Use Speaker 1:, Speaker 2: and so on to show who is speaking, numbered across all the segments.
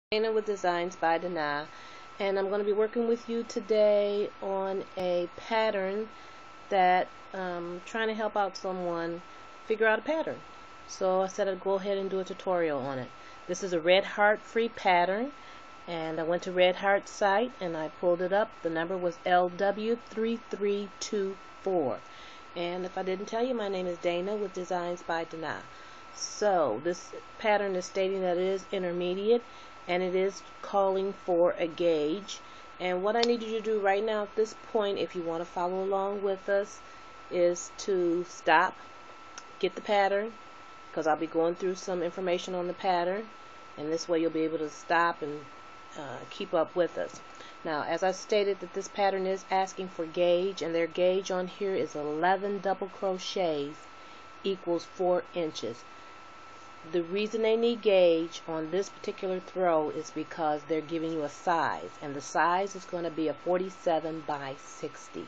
Speaker 1: Dana with Designs by Dana, and I'm going to be working with you today on a pattern that trying to help out someone figure out a pattern. So I said I'd go ahead and do a tutorial on it. This is a Red Heart free pattern, and I went to Red Heart's site and I pulled it up. The number was LW3324, and if I didn't tell you, my name is Dana with Designs by Dana. So this pattern is stating that it is intermediate, and it is calling for a gauge. And what I need you to do right now at this point, if you want to follow along with us, is to stop, get the pattern, because I'll be going through some information on the pattern, and this way you'll be able to stop and keep up with us. Now, as I stated, that this pattern is asking for gauge, and their gauge on here is 11 double crochets equals 4 inches. The reason they need gauge on this particular throw is because they're giving you a size, and the size is going to be a 47 by 60.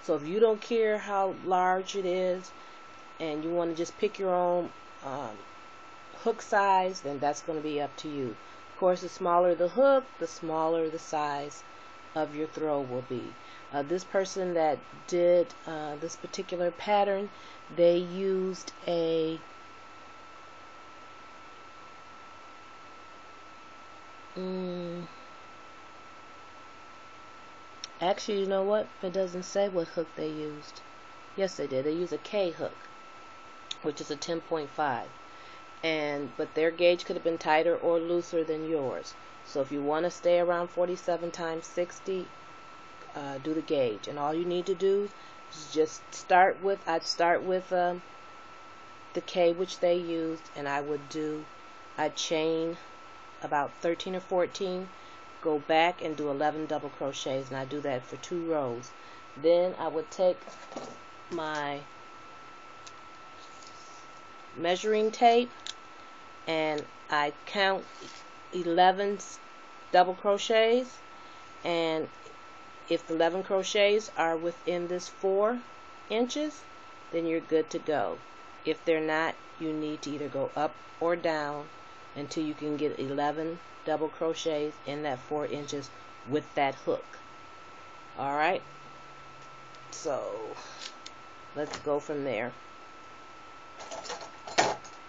Speaker 1: So if you don't care how large it is and you want to just pick your own hook size, then that's going to be up to you. Of course, the smaller the hook, the smaller the size of your throw will be. This person that did this particular pattern, they used a actually, you know what? It doesn't say what hook they used. Yes, they did. They used a K hook, which is a 10.5. But their gauge could have been tighter or looser than yours. So if you want to stay around 47 times 60, do the gauge. And all you need to do is just start with, I'd start with the K which they used, and I'd chain about 13 or 14, go back and do 11 double crochets, and I do that for 2 rows. Then I would take my measuring tape and I count 11 double crochets, and if the 11 crochets are within this 4 inches, then you're good to go. If they're not, you need to either go up or down until you can get 11 double crochets in that 4 inches with that hook. Alright, so let's go from there.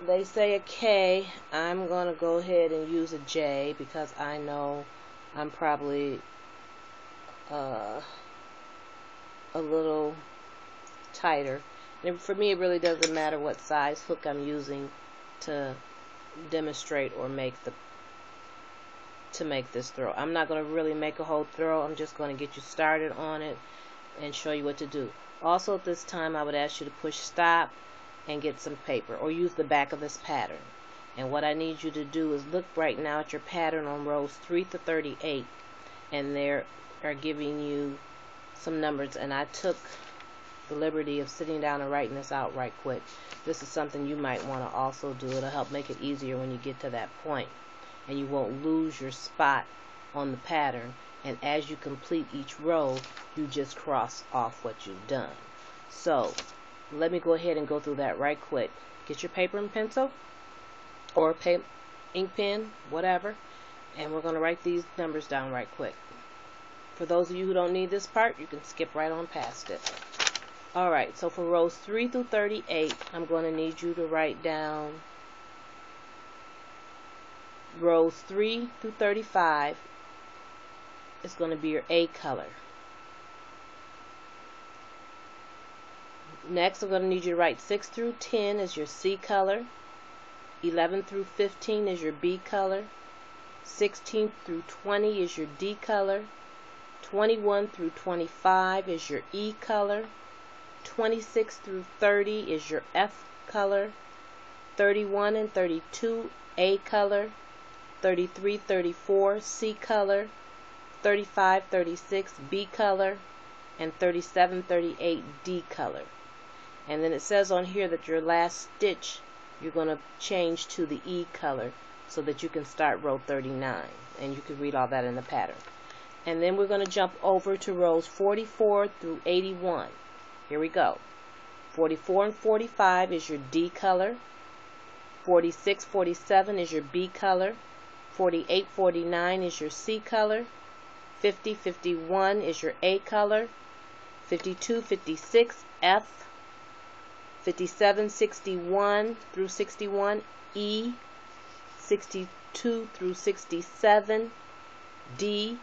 Speaker 1: They say a K. I'm going to go ahead and use a J because I know I'm probably a little tighter. And for me, it really doesn't matter what size hook I'm using to demonstrate or make this throw. I'm not going to really make a whole throw. I'm just going to get you started on it and show you what to do. Also, at this time, I would ask you to push stop and get some paper, or use the back of this pattern. And what I need you to do is look right now at your pattern on rows 3 to 38, and they are giving you some numbers, and I took the liberty of sitting down and writing this out right quick. This is something you might want to also do. It'll help make it easier when you get to that point, and you won't lose your spot on the pattern, and as you complete each row, you just cross off what you've done. So let me go ahead and go through that right quick. Get your paper and pencil, or ink pen, whatever, and we're going to write these numbers down right quick. For those of you who don't need this part, you can skip right on past it. Alright, so for rows 3 through 38, I'm going to need you to write down rows 3 through 35 is going to be your A color. Next, I'm going to need you to write 6 through 10 as your C color, 11 through 15 is your B color, 16 through 20 is your D color, 21 through 25 is your E color, 26 through 30 is your F color, 31 and 32 A color, 33, 34 C color, 35, 36 B color, and 37, 38 D color. And then it says on here that your last stitch you're going to change to the E color so that you can start row 39, and you can read all that in the pattern. And then we're going to jump over to rows 44 through 81. Here we go. 44 and 45 is your D color, 46, 47 is your B color, 48, 49 is your C color. 50, 51 is your A color. 52, 56 F. 57, 61 through 61 E. 62 through 67 D.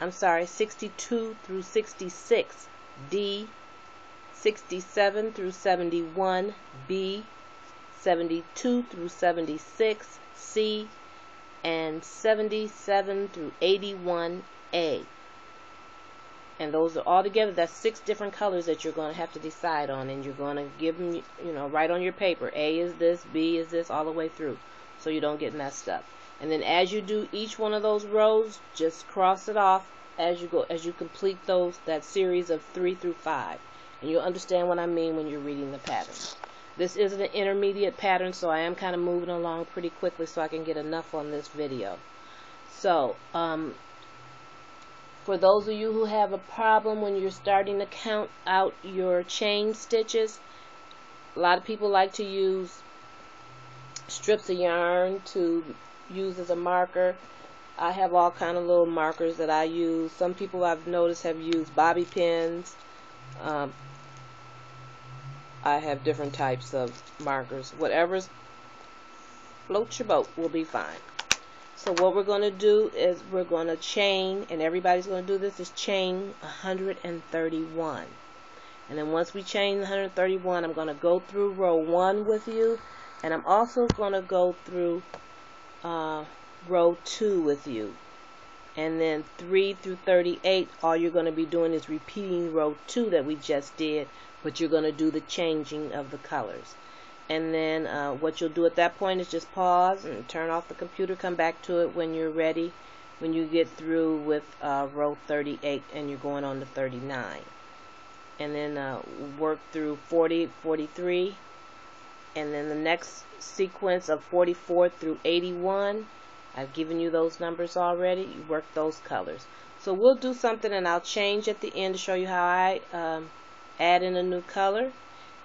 Speaker 1: I'm sorry, 62 through 66 D. 67 through 71 B. 72 through 76 C. And 77 through 81 A. And those are all together. That's 6 different colors that you're going to have to decide on, and you're going to give them, right on your paper. A is this, B is this, all the way through, so you don't get messed up. And then as you do each one of those rows, just cross it off as you go, as you complete that series of 3 through 5. And you'll understand what I mean when you're reading the pattern. This isn't an intermediate pattern, so I am kind of moving along pretty quickly so I can get enough on this video. So, for those of you who have a problem when you're starting to count out your chain stitches, a lot of people like to use strips of yarn to use as a marker. I have all kind of little markers that I use. Some people I've noticed have used bobby pins. I have different types of markers. Whatever's floats your boat will be fine. So what we're going to do is we're going to chain, and everybody's going to do this, is chain 131. And then once we chain 131, I'm going to go through row 1 with you, and I'm also going to go through row 2 with you. And then 3 through 38, all you're going to be doing is repeating row 2 that we just did, but you're going to do the changing of the colors. And then what you'll do at that point is just pause and turn off the computer, come back to it when you're ready, when you get through with row 38 and you're going on to 39. And then work through 40, 43, and then the next sequence of 44 through 81. I've given you those numbers already. You work those colors. So we'll do something, and I'll change at the end to show you how I add in a new color.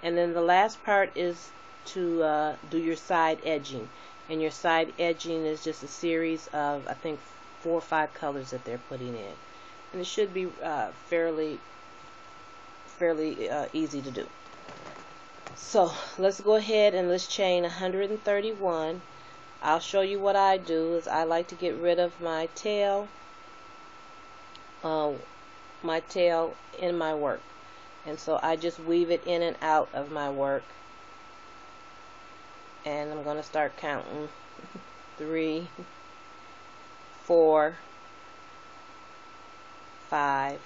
Speaker 1: And then the last part is to do your side edging. And your side edging is just a series of, I think, 4 or 5 colors that they're putting in. And it should be fairly easy to do. So let's go ahead and let's chain 131. I'll show you what I do. Is I like to get rid of my tail in my work, and so I just weave it in and out of my work. And I'm going to start counting 3, 4, 5,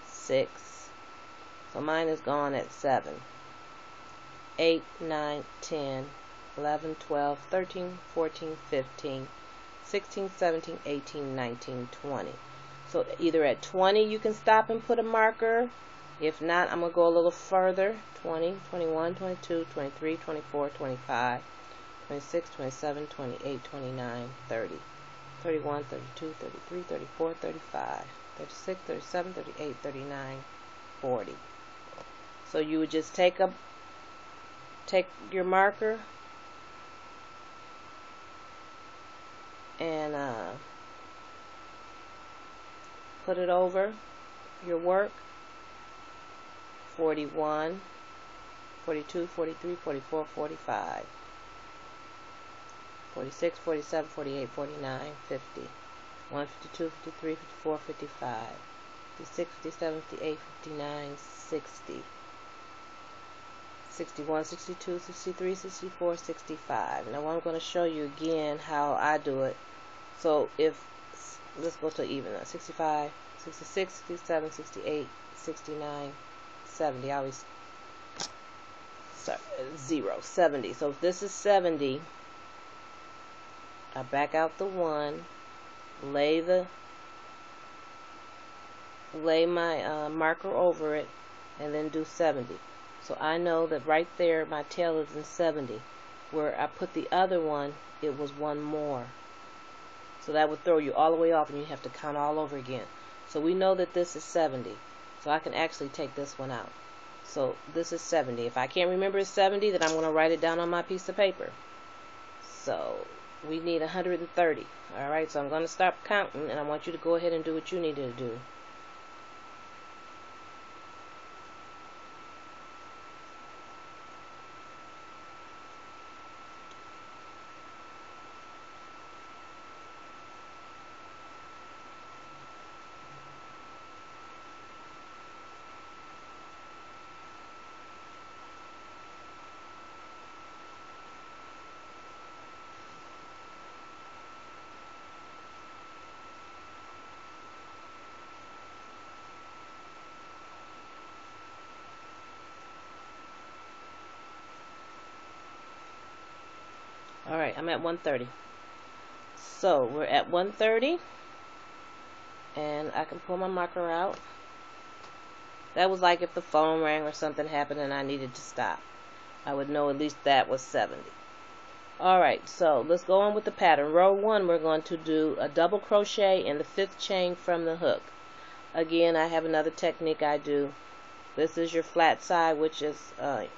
Speaker 1: 6. So mine is gone at 7, 8, 9, 10, 11, 12, 13, 14, 15, 16, 17, 18, 19, 20. So either at 20 you can stop and put a marker. If not, I'm going to go a little further. 20, 21, 22, 23, 24, 25, 26, 27, 28, 29, 30, 31, 32, 33, 34, 35, 36, 37, 38, 39, 40. So you would just take your marker and put it over your work. 41, 42, 43, 44, 45, 46, 47, 48, 49, 50, 51, 52, 53, 54, 55, 56, 57, 58, 59, 60, 61, 62, 63, 64, 65. Now I'm going to show you again how I do it. So let's go to even. 65, 66, 67, 68, 69, 70. I always start 70. So if this is 70, I back out the 1, lay my marker over it, and then do 70. So I know that right there my tail is in 70. Where I put the other one, it was 1 more. So that would throw you all the way off, and you have to count all over again. So we know that this is 70. So I can actually take this one out. So this is 70. If I can't remember it's 70, then I'm going to write it down on my piece of paper. So we need 130. Alright, so I'm going to stop counting, and I want you to go ahead and do what you need to do. Alright, I'm at 130. So we're at 130, and I can pull my marker out. That was like if the phone rang or something happened and I needed to stop. I would know at least that was 70. Alright, so let's go on with the pattern. Row 1, we're going to do a double crochet in the 5th chain from the hook. Again, I have another technique I do. This is your flat side, which is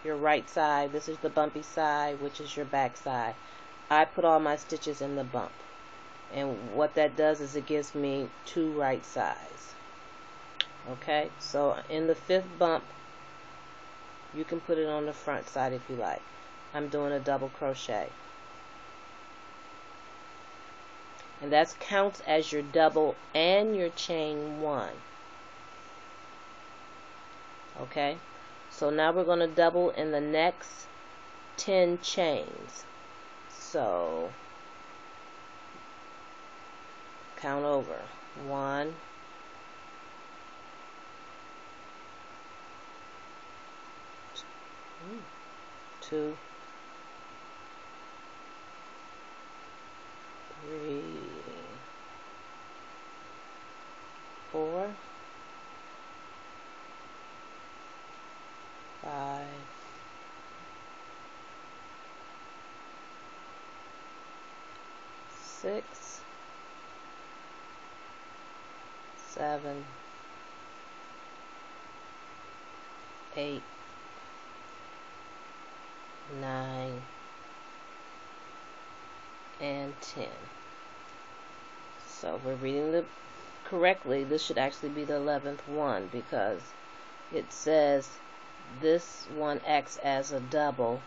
Speaker 1: your right side. This is the bumpy side, which is your back side. I put all my stitches in the bump. And what that does is it gives me 2 right sides. Okay, so in the 5th bump, you can put it on the front side if you like. I'm doing a double crochet. And that counts as your double and your chain 1. Okay, so now we're going to double in the next 10 chains. So count over. 1, 2, 3, 4, 5, 6, 7, 8, 9, and 10. So if we're reading the correctly, this should actually be the 11th one, because it says this one acts as a double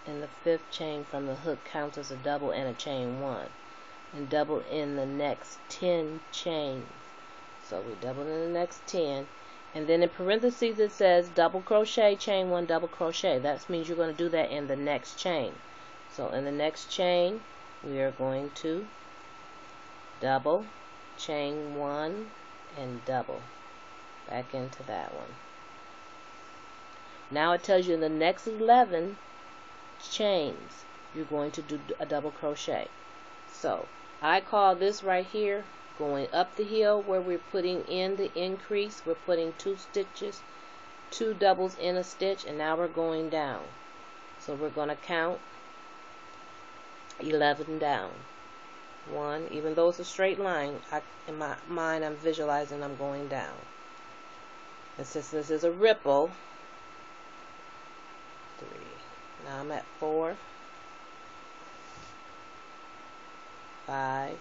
Speaker 1: in the 5th chain from the hook counts as a double and a chain 1, and double in the next 10 chains. So we double in the next 10, and then in parentheses it says double crochet, chain 1, double crochet. That means you're going to do that in the next chain. So in the next chain we are going to double, chain 1, and double back into that one. Now it tells you in the next 11 chains you're going to do a double crochet. So I call this right here going up the hill, where we're putting in the increase. We're putting 2 stitches, 2 doubles in a stitch, and now we're going down. So we're going to count 11 down. 1, even though it's a straight line, in my mind I'm visualizing I'm going down. And since this is a ripple, 3. Now I'm at 4, 5,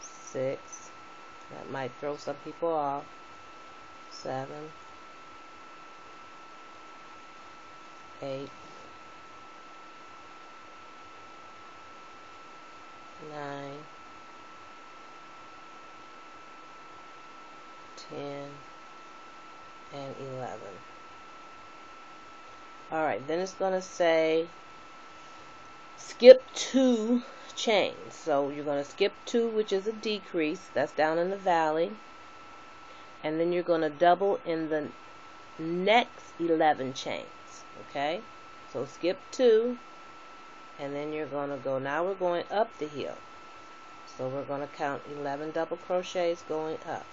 Speaker 1: 6. That might throw some people off. 7, 8, 9, 10, and 11. Alright, then it's going to say skip 2 chains. So you're going to skip 2, which is a decrease. That's down in the valley. And then you're going to double in the next 11 chains. Okay? So skip 2, and then you're going to go, now we're going up the hill. So we're going to count 11 double crochets going up.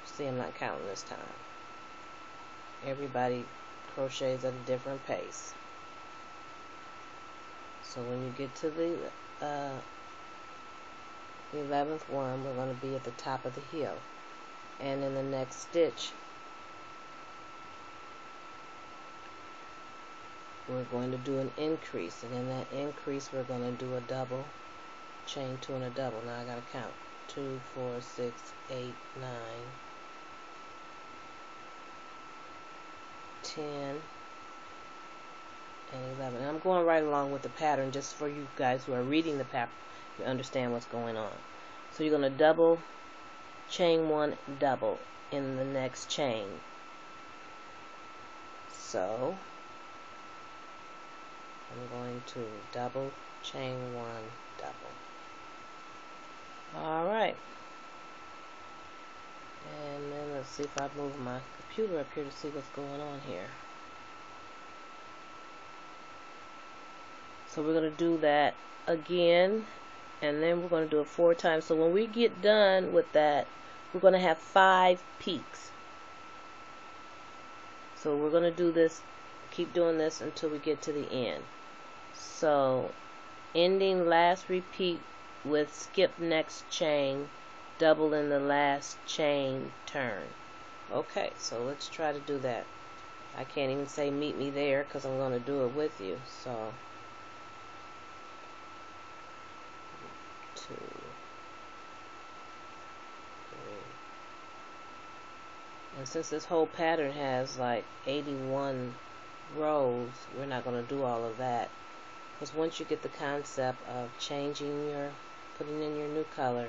Speaker 1: See, I'm not counting this time. Everybody crochets at a different pace. So when you get to the 11th one, we're going to be at the top of the hill. and in the next stitch we're going to do an increase, and in that increase we're going to do a double, chain 2 and a double. Now I gotta count 2, 4, 6, 8, 9, 10, and 11. And I'm going right along with the pattern just for you guys who are reading the pattern to understand what's going on. So you're going to double, chain 1, double in the next chain. So I'm going to double, chain 1, double. Alright. And then let's see if I move my computer up here to see what's going on here. So we're going to do that again, and then we're going to do it 4 times. So when we get done with that, we're going to have 5 peaks. So we're going to do this, keep doing this until we get to the end. So ending last repeat with skip next chain, double in the last chain, turn. Okay, so let's try to do that. I can't even say meet me there because I'm going to do it with you. So 2, 3. And since this whole pattern has like 81 rows, we're not going to do all of that, because once you get the concept of changing your, putting in your new color,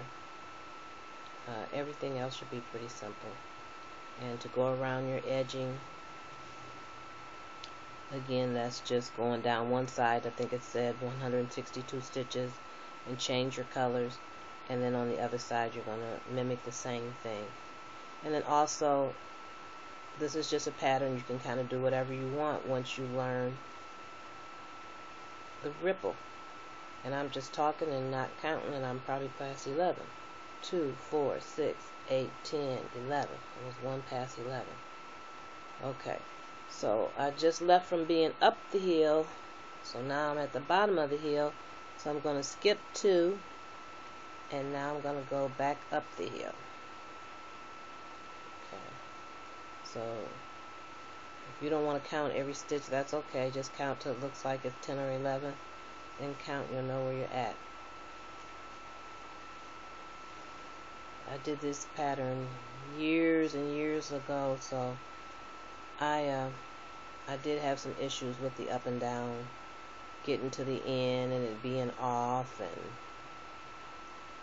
Speaker 1: everything else should be pretty simple. And to go around your edging, again, that's just going down one side. I think it said 162 stitches, and change your colors, and then on the other side you're going to mimic the same thing. And then also, this is just a pattern. You can kind of do whatever you want once you learn the ripple. And I'm just talking and not counting, and I'm probably past 11. 2, 4, 6, 8, 10, 11. I was 1 past 11. Okay, so I just left from being up the hill, so now I'm at the bottom of the hill. So I'm going to skip 2, and now I'm going to go back up the hill. Okay, so if you don't want to count every stitch, that's okay. Just count till it looks like it's 10 or 11. Then count, you'll know where you're at. I did this pattern years and years ago, so I did have some issues with the up and down, getting to the end and it being off, and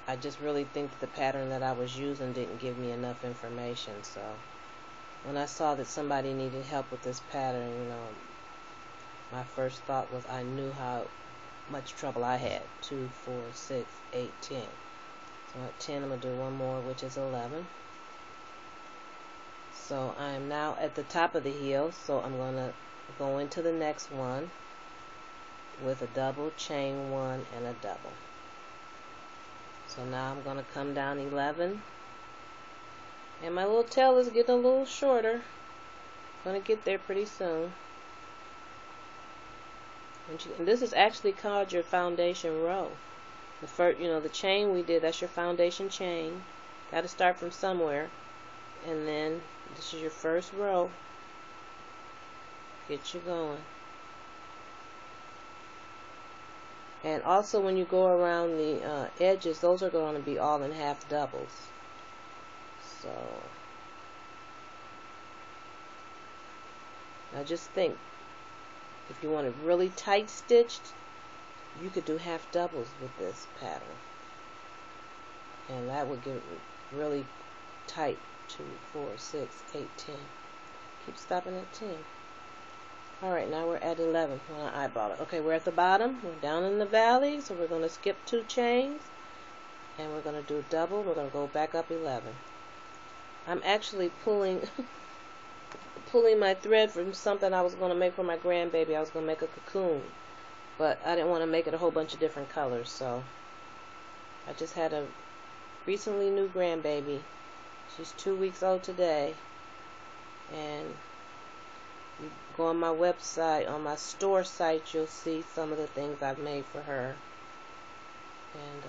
Speaker 1: I just really think that the pattern that I was using didn't give me enough information. So when I saw that somebody needed help with this pattern, you know, my first thought was I knew how much trouble I had. 2, 4, 6, 8, 10. So at 10 I'm going to do one more, which is 11. So I am now at the top of the hill, so I'm going to go into the next one with a double, chain 1, and a double. So now I'm going to come down 11, and my little tail is getting a little shorter. I'm going to get there pretty soon. And this is actually called your foundation row. The first, you know, the chain we did, that's your foundation chain. Got to start from somewhere, and then this is your first row. Get you going. And also when you go around the edges, those are going to be all in half doubles. So now just think, if you want it really tight stitched, you could do half doubles with this pattern, and that would give it really tight. 2, 4, 6, 8, 10. Keep stopping at 10. Alright, now we're at 11 when I eyeball it. Okay, we're at the bottom. We're down in the valley, so we're going to skip 2 chains, and we're going to do a double. We're going to go back up 11. I'm actually pulling my thread from something I was going to make for my grandbaby. I was going to make a cocoon, but I didn't want to make it a whole bunch of different colors, so I just had a recently new grandbaby. She's 2 weeks old today, and you go on my website, on my store site, you'll see some of the things I've made for her. And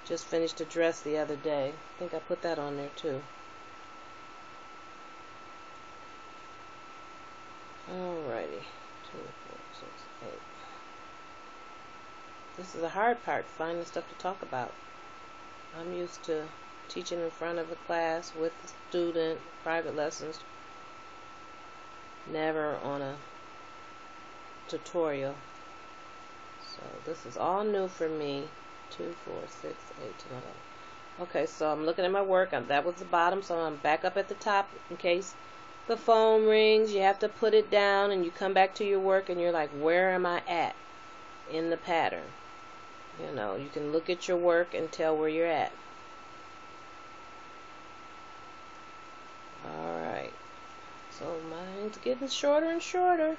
Speaker 1: just finished a dress the other day. I think I put that on there too. This is the hard part, finding stuff to talk about. I'm used to teaching in front of a class with a student, private lessons, never on a tutorial. So this is all new for me. 2, 4, 6, 8, 10, 11. Okay, so I'm looking at my work. That was the bottom, so I'm back up at the top in case the phone rings. You have to put it down and you come back to your work and you're like, where am I at in the pattern? You know, you can look at your work and tell where you're at. Alright, so mine's getting shorter and shorter.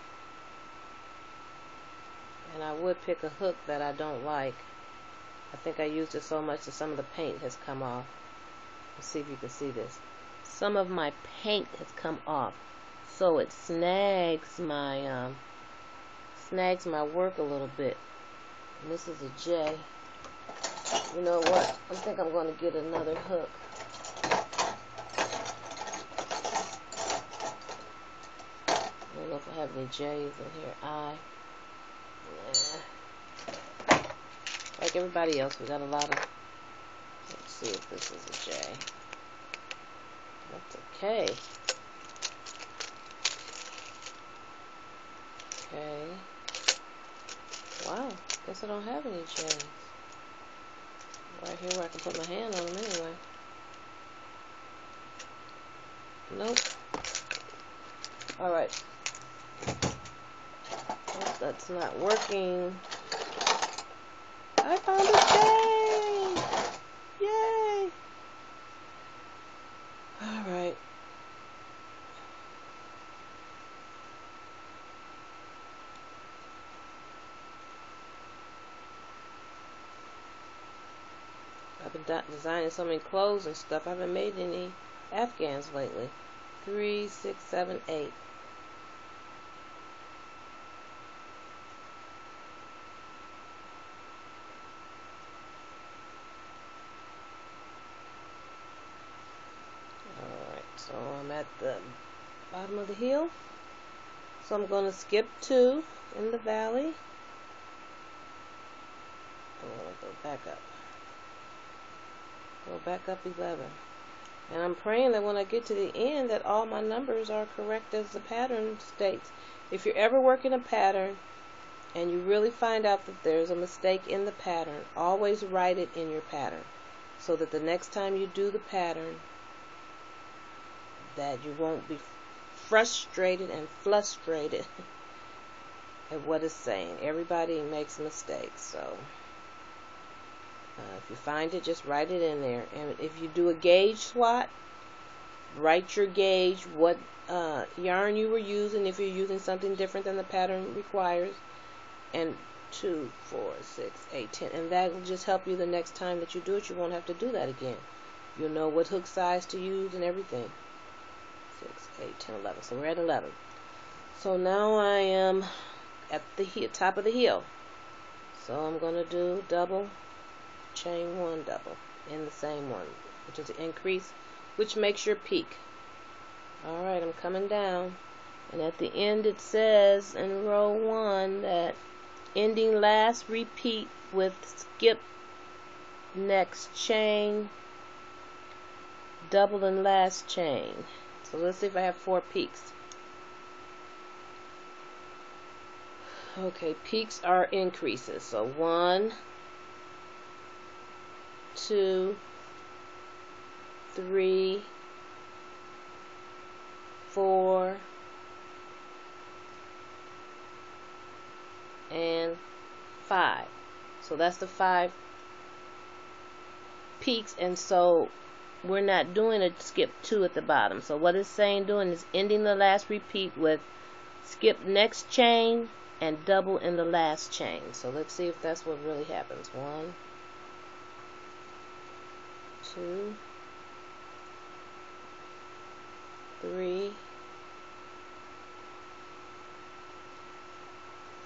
Speaker 1: And I would pick a hook that I don't like. I think I used it so much that some of the paint has come off. Let's see if you can see this. Some of my paint has come off, so it snags my work a little bit. And this is a J. You know what? I think I'm going to get another hook. I don't know if I have any J's in here. I. Nah. Like everybody else, we got a lot of. Let's see if this is a J. That's okay. Okay. Wow. Guess I don't have any J's. Right here where I can put my hand on them anyway. Nope. Alright. Oh, that's not working. I found a J! Yay! Alright. I've been designing so many clothes and stuff. I haven't made any Afghans lately. 3, 6, 7, 8. Alright, so I'm at the bottom of the heel. So I'm going to skip 2 in the valley. I'm going to go back up. Go back up 11. And I'm praying that when I get to the end that all my numbers are correct as the pattern states. If you're ever working a pattern and you really find out that there's a mistake in the pattern, always write it in your pattern so that the next time you do the pattern that you won't be frustrated and frustrated at what it's saying. Everybody makes mistakes, so if you find it, just write it in there. And if you do a gauge swat, write your gauge, what yarn you were using, if you're using something different than the pattern requires, and 2, 4, 6, 8, 10. And that will just help you the next time that you do it. You won't have to do that again. You'll know what hook size to use and everything. 6, 8, 10, 11. So we're at 11. So now I am at the top of the heel. So I'm going to do double, chain 1 double in the same one, which is an increase, which makes your peak. Alright, I'm coming down. And at the end it says in row 1 that ending last repeat with skip next chain, double in last chain. So let's see if I have 4 peaks. Okay, peaks are increases. So 1, 2, 3, 4, and 5. So that's the 5 peaks, and so we're not doing a skip 2 at the bottom. So what it's saying doing is ending the last repeat with skip next chain and double in the last chain. So let's see if that's what really happens. 1, 2, 3,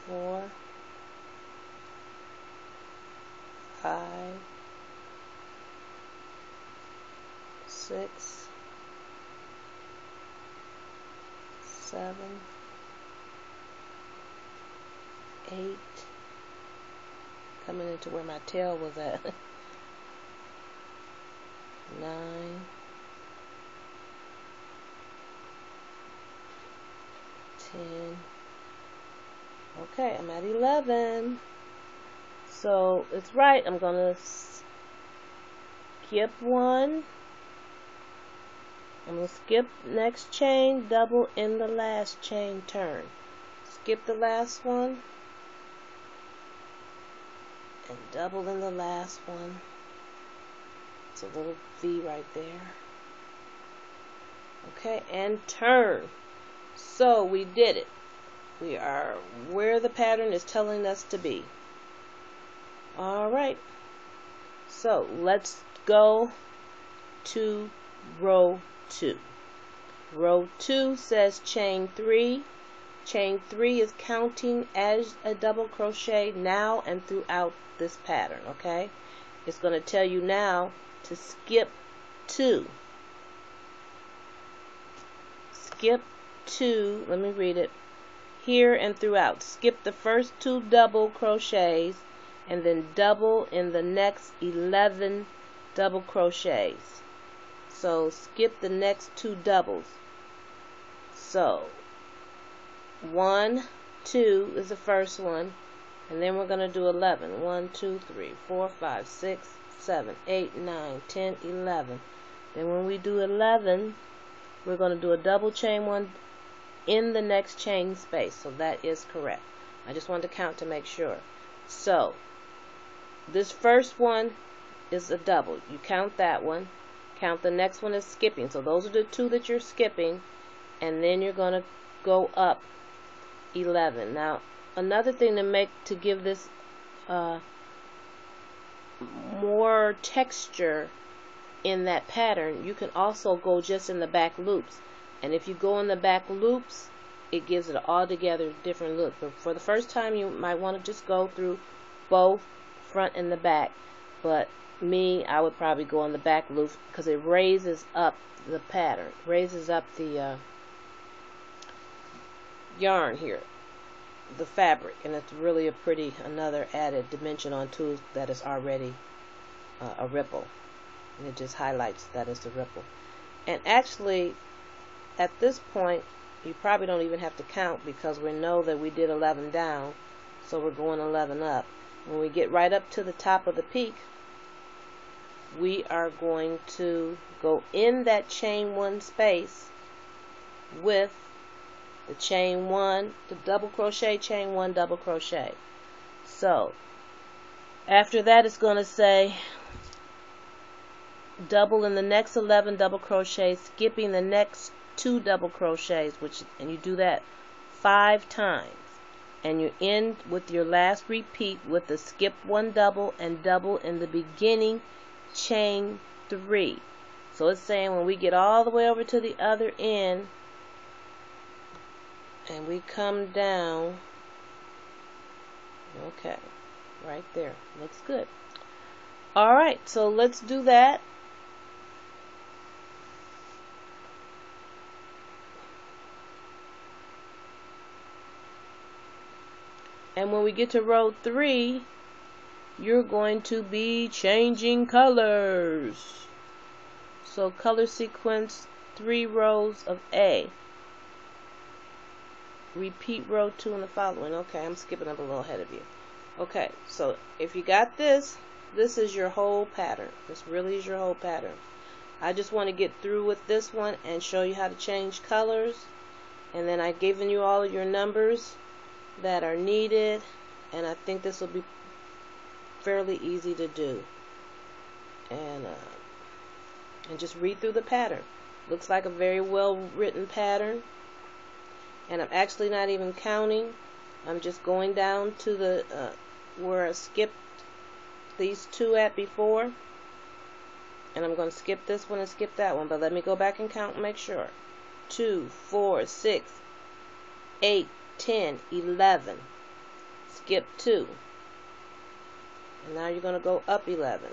Speaker 1: 4, 5, 6, 7, 8, coming into where my tail was at. 9, 10. Okay, I'm at 11. So it's right. I'm going to skip one. I'm going to skip next chain, double in the last chain, turn. Skip the last one and double in the last one. It's a little V right there. Okay, and turn. So we did it. We are where the pattern is telling us to be. Alright, so let's go to row 2. Row 2 says chain 3. Chain 3 is counting as a double crochet now and throughout this pattern, okay? It's going to tell you now to skip 2. Skip 2, let me read it. Here and throughout. Skip the first 2 double crochets and then double in the next 11 double crochets. So skip the next 2 doubles. So 1, 2 is the first one, and then we're going to do 11. 1, 2, 3, 4, 5, 6, 7, 8, 9, 10, 11. Then when we do 11, we're going to do a double chain 1 in the next chain space. So that is correct. I just wanted to count to make sure. So this first one is a double. You count that one. Count the next one as skipping. So those are the 2 that you're skipping, and then you're going to go up 11. Now another thing to give this more texture in that pattern, you can also go just in the back loops, and if you go in the back loops, it gives it an altogether different look. But for the first time, you might want to just go through both front and the back, but I would probably go on the back loop because it raises up the pattern, raises up the yarn here, the fabric, and it's really a pretty, another added dimension onto that is already a ripple, and it just highlights that it's a ripple. And actually at this point you probably don't even have to count because we know that we did 11 down, so we're going 11 up. When we get right up to the top of the peak, we are going to go in that chain 1 space with the chain 1, the double crochet, chain 1, double crochet. So after that, it's going to say double in the next 11 double crochets, skipping the next 2 double crochets, and you do that 5 times, and you end with your last repeat with the skip 1 double and double in the beginning chain 3. So it's saying when we get all the way over to the other end and we come down, okay, right there, looks good. Alright, so let's do that. And when we get to row 3, you're going to be changing colors. So color sequence 3 rows of A. Repeat row 2 in the following. Okay, I'm skipping up a little ahead of you. Okay, so if you got this, this is your whole pattern. This really is your whole pattern. I just want to get through with this one and show you how to change colors. And then I've given you all of your numbers that are needed, and I think this will be fairly easy to do. And just read through the pattern. Looks like a very well written pattern, and I'm actually not even counting. I'm just going down to the where I skipped these 2 at before, and I'm going to skip this one and skip that one, but let me go back and count and make sure. 2, 4, 6, 8, 10, 11. Skip 2. And now you're going to go up 11.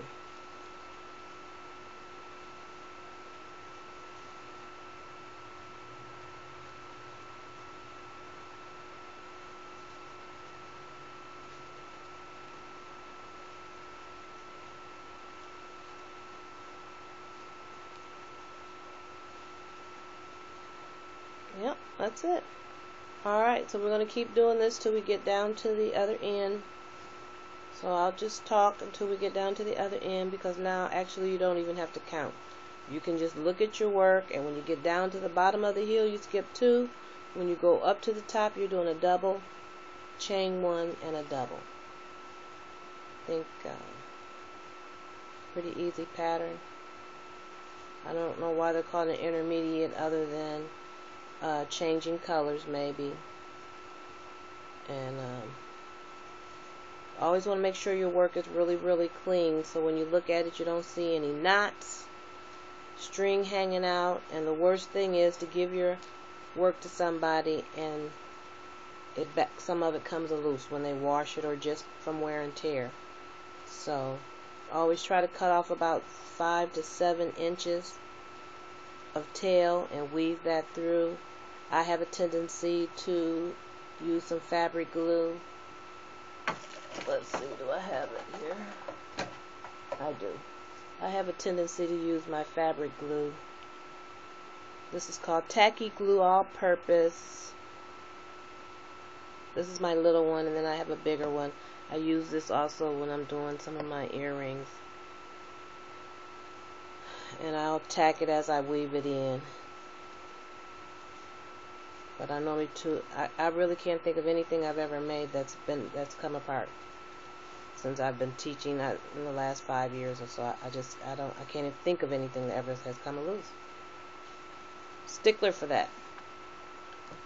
Speaker 1: Yep, that's it. Alright, so we're going to keep doing this till we get down to the other end. So I'll just talk until we get down to the other end, because now actually you don't even have to count. You can just look at your work, and when you get down to the bottom of the heel, you skip 2. When you go up to the top, you're doing a double, chain 1, and a double. I think pretty easy pattern. I don't know why they're called an intermediate other than changing colors maybe. And always want to make sure your work is really, really clean, so when you look at it you don't see any knots, string hanging out. And the worst thing is to give your work to somebody and some of it comes loose when they wash it or just from wear and tear. So always try to cut off about 5 to 7 inches of tail and weave that through. I have a tendency to use some fabric glue. Let's see, do I have it here? I do. I have a tendency to use my fabric glue. This is called Tacky Glue All-Purpose. This is my little one, and then I have a bigger one. I use this also when I'm doing some of my earrings. And I'll tack it as I weave it in. But I normally I really can't think of anything I've ever made that's come apart since I've been teaching in the last 5 years or so. I can't even think of anything that ever has come loose. Stickler for that.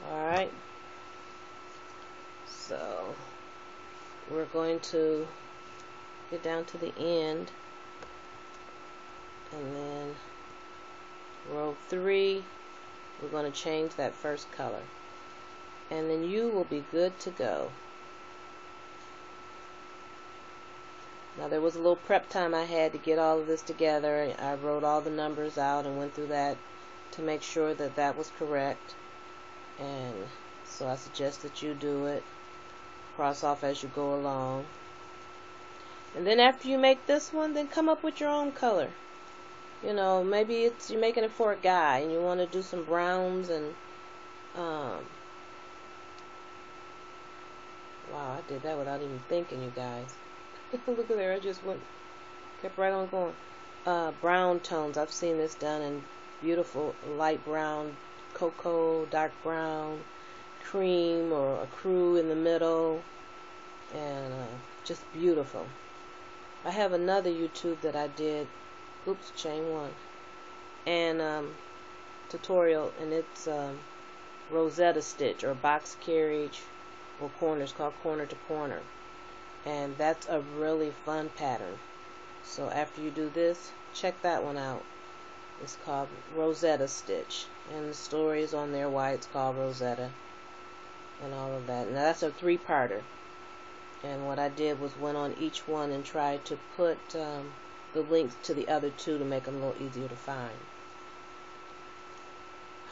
Speaker 1: Alright. So we're going to get down to the end, and then row 3 we're going to change that first color, and then you will be good to go. Now there was a little prep time I had to get all of this together. I wrote all the numbers out and went through that to make sure that that was correct, and so I suggest that you do it. Cross off as you go along, and then after you make this one, then come up with your own color. You know, maybe you're making it for a guy and you want to do some browns and wow, I did that without even thinking, you guys. Look at there, I just kept right on going. Brown tones, I've seen this done in beautiful light brown, cocoa, dark brown, cream, or a crew in the middle, and just beautiful. I have another YouTube that I did, oops, chain 1, and tutorial, and it's Rosetta stitch or box carriage or corners, called corner to corner, and that's a really fun pattern. So after you do this, check that one out. It's called Rosetta stitch, and the story is on there why it's called Rosetta and all of that. Now that's a 3-parter, and what I did was went on each one and tried to put the links to the other 2 to make them a little easier to find.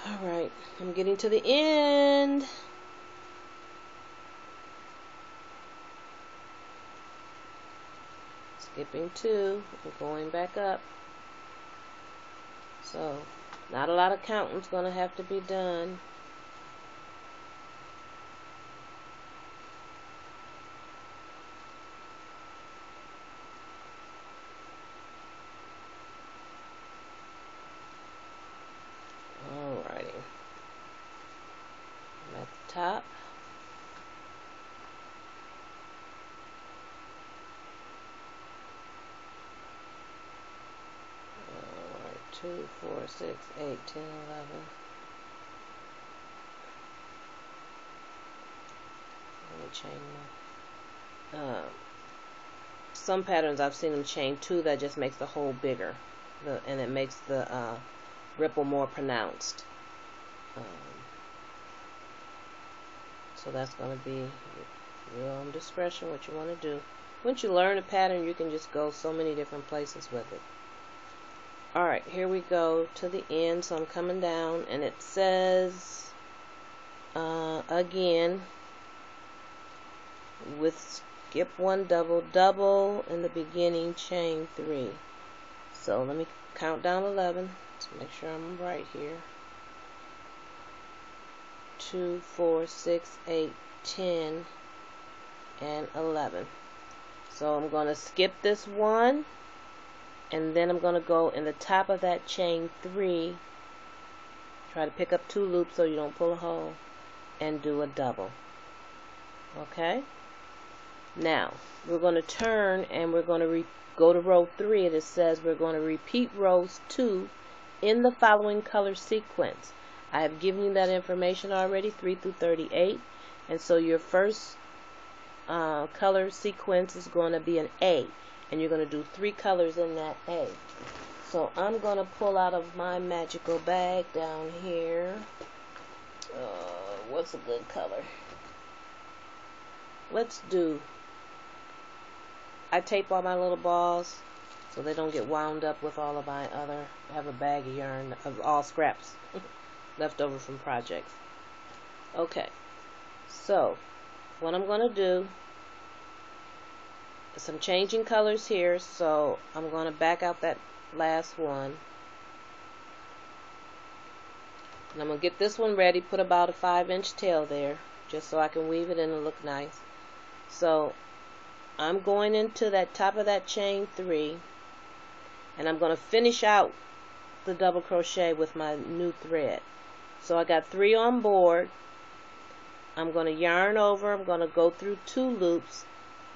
Speaker 1: Alright, I'm getting to the end. Skipping 2 and going back up. So, not a lot of counting's going to have to be done. Alrighty. I'm at the top. Alright, 2, 4, 6, 8, 10, 11. Let me chain one. Some patterns I've seen them chain 2, that just makes the hole bigger, and it makes the ripple more pronounced. So that's going to be your own discretion what you want to do. Once you learn a pattern, you can just go so many different places with it. Alright, here we go to the end. So I'm coming down, and it says again, with skip 1 double, double in the beginning, chain 3. So let me count down 11 to make sure I'm right here. 2, 4, 6, 8, 10, and 11. So I'm going to skip this one, and then I'm going to go in the top of that chain 3, try to pick up 2 loops so you don't pull a hole, and do a double. Okay? Now, we're going to turn and we're going to go to row 3, and it says we're going to repeat rows 2 in the following color sequence. I have given you that information already, 3 through 38, and so your first color sequence is going to be an A, and you're going to do 3 colors in that A. So I'm going to pull out of my magical bag down here. What's a good color? I tape all my little balls so they don't get wound up with all of my other. I have a bag of yarn of all scraps left over from projects. Okay, so what I'm going to do is I'm changing colors here, so I'm going to back out that last one, and I'm going to get this one ready, put about a 5-inch tail there just so I can weave it in and look nice. So I'm going into that top of that chain 3, and I'm going to finish out the double crochet with my new thread. So I got 3 on board. I'm going to yarn over, I'm going to go through 2 loops,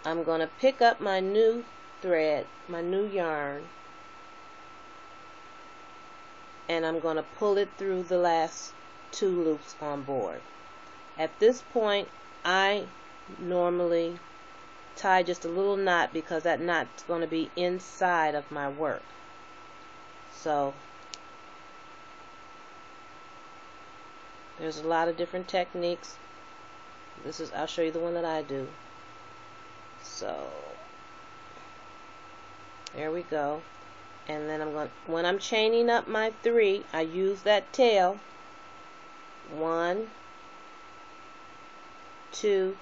Speaker 1: I'm going to pick up my new thread, my new yarn, and I'm going to pull it through the last 2 loops on board. At this point, I normally tie just a little knot because that knot's going to be inside of my work. So there's a lot of different techniques. I'll show you the one that I do. So there we go. And then when I'm chaining up my 3, I use that tail. 1, 2,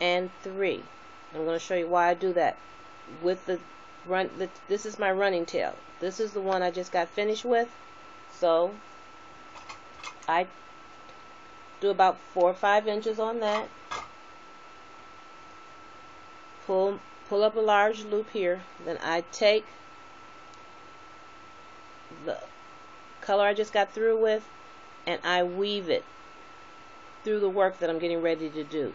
Speaker 1: and 3. I'm going to show you why I do that. With this is my running tail. This is the one I just got finished with. So I do about 4 or 5 inches on that. Pull up a large loop here. Then I take the color I just got through with, and I weave it through the work that I'm getting ready to do,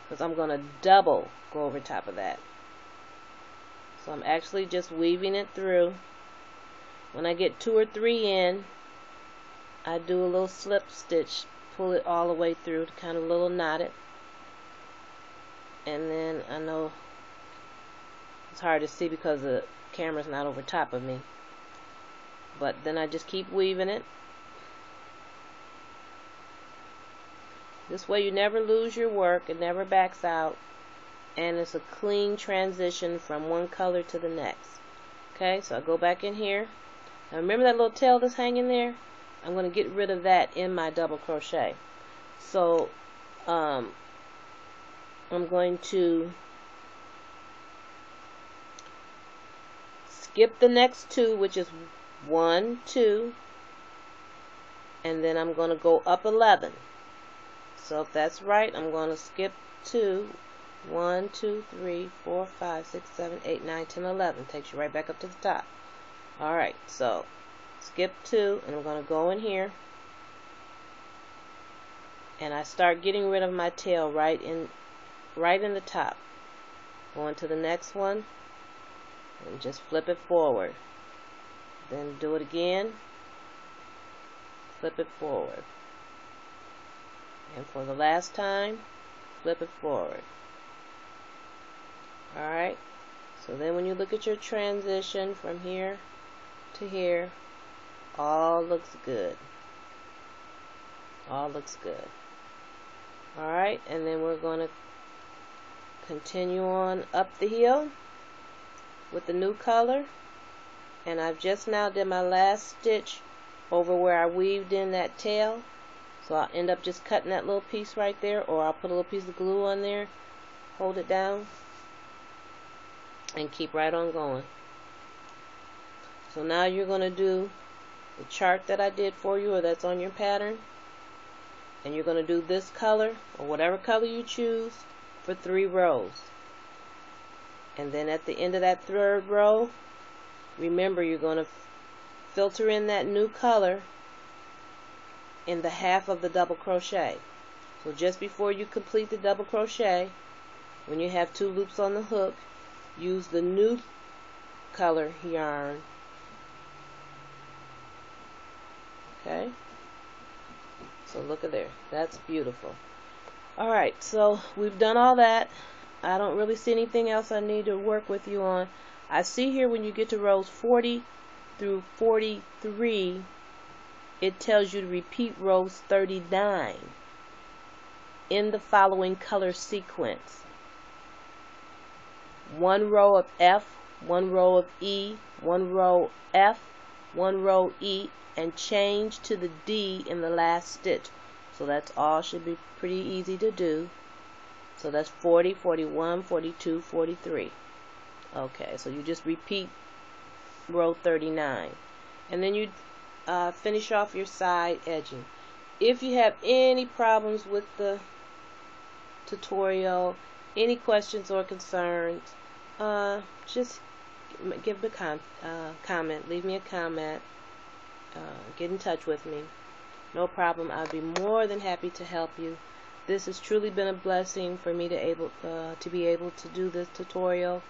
Speaker 1: because I'm going to double go over top of that. So I'm actually just weaving it through. When I get 2 or 3 in, I do a little slip stitch, pull it all the way through to kind of little knot it. And then I know it's hard to see because the camera's not over top of me, but then I just keep weaving it. This way you never lose your work, it never backs out, and it's a clean transition from one color to the next. Okay, so I go back in here. Now remember that little tail that's hanging there? I'm going to get rid of that in my double crochet. So I'm going to skip the next 2, which is 1, 2, and then I'm going to go up 11. So if that's right, I'm going to skip 2, 1, 2, 3, 4, 5, 6, 7, 8, 9, 10, 11. Takes you right back up to the top. Alright, so skip 2, and I'm going to go in here, and I start getting rid of my tail right in the top. Going to the next one, and just flip it forward. Then do it again, flip it forward. And for the last time, flip it forward. Alright, so then when you look at your transition from here to here, all looks good. All looks good. Alright, and then we're going to continue on up the hill with the new color. And I've just now did my last stitch over where I weaved in that tail. So I'll end up just cutting that little piece right there, or I'll put a little piece of glue on there, hold it down, and keep right on going. So now you're going to do the chart that I did for you, or that's on your pattern. And you're going to do this color, or whatever color you choose, for 3 rows. And then at the end of that 3rd row, remember you're going to filter in that new color in the half of the double crochet. So just before you complete the double crochet, when you have 2 loops on the hook, use the new color yarn. Okay? So look at there. That's beautiful. Alright, so we've done all that. I don't really see anything else I need to work with you on. I see here when you get to rows 40 through 43, it tells you to repeat rows 39 in the following color sequence. 1 row of F, 1 row of E, 1 row F, 1 row E, and change to the D in the last stitch. So that's all, should be pretty easy to do. So that's 40, 41, 42, 43. Okay, so you just repeat row 39. And then you finish off your side edging. If you have any problems with the tutorial, any questions or concerns, just give a comment, leave me a comment, get in touch with me. No problem, I'll be more than happy to help you. This has truly been a blessing for me to be able to do this tutorial,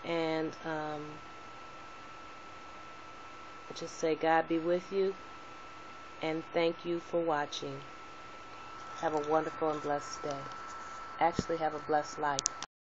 Speaker 1: and just say God be with you, and thank you for watching. Have a wonderful and blessed day. Actually, have a blessed life.